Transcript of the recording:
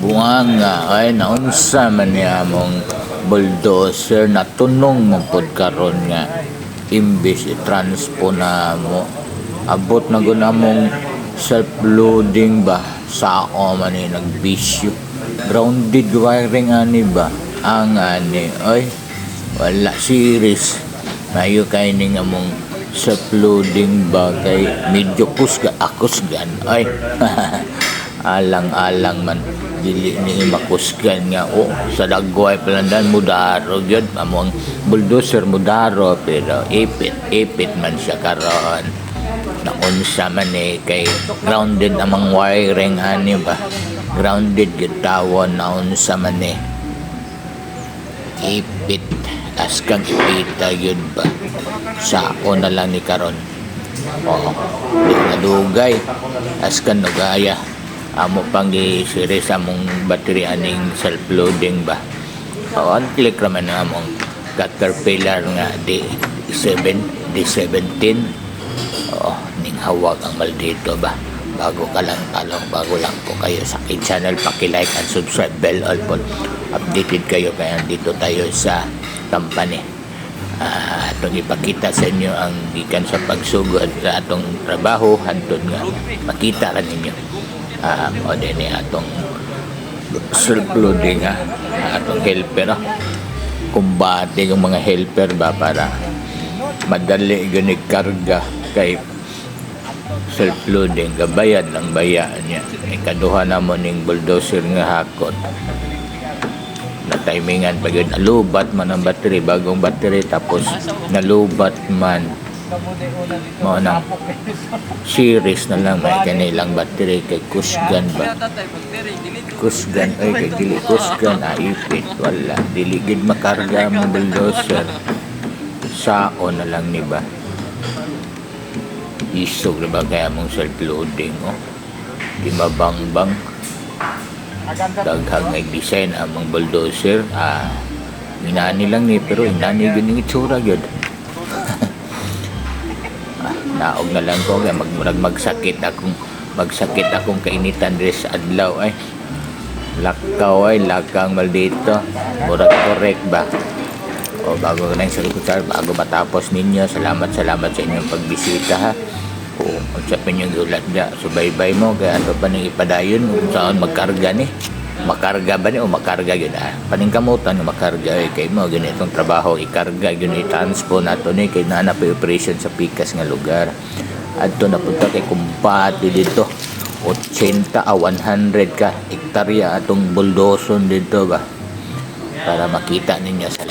Buanga ay naunsa man niya mong bulldozer na tunong mong pod karon nga imbis i-transpo na mo abot na gud mong self-loading ba sao man ni nagbisyo grounded wiring ani ba ang ani ay wala series mayo kay ning among self-loading ba kay medyo akusgan ay alang-alang man dili ni makusgan nga sa dagway palandan mudaro gyud among bulldozer mudaro pero ipit man siya karon naunsa man kay grounded among wiring ani ba grounded gyud tawon naunsa man ipit as kang ipita gyud ba sao na lang ni karon di nadugay as kan nugaya amo pang i-series among battery aning self-loading ba on click raman na among Caterpillar nga D7 D17 ning hawag ang maldito ba bago ka lang bago lang po kayo sa aking channel paki-like and subscribe bell all po updated kayo kaya dito tayo sa company atong ipakita sa inyo ang gikan sa pagsugod sa atong trabaho hantod nga makita ra ninyo o din atong self-loading atong helper kumbate yung mga helper ba para madali ganig karga kay self-loading gabayad lang bayaan niya ikaduha na mo ning bulldozer nga hakot na timingan pag yun nalubat man ang battery bagong battery tapos nalubat man mo nang series na lang may kanilang battery kay kusgan ba kusgan ay kay dili kusgan ipit wala dili gid makarga mo bulldozer sao na lang ni ba isog na ba kaya mong self-loading di mabangbang daghang may design among bulldozer inani lang ni pero inani gid ning itsura gyud naog na lang ko kaya magsakit akong kainitan diri sa adlaw ay lakang maldito murag correct ba bago na yung sagot bago matapos ninyo salamat sa inyong pagbisita kung unsapin yung gulat niya subaybay mo kaya ato pa nang ipadayon kung saan magkarga ni makarga ba ni o makarga yun paningkamutan nga makarga kay mo ganitong trabaho ikarga yun i-transpo nato ni kay naanap operation sa pikas nga lugar adto na punta kay kumpati dito 80 100 ka hektarya atong buldoson dito ba para makita ninyo sa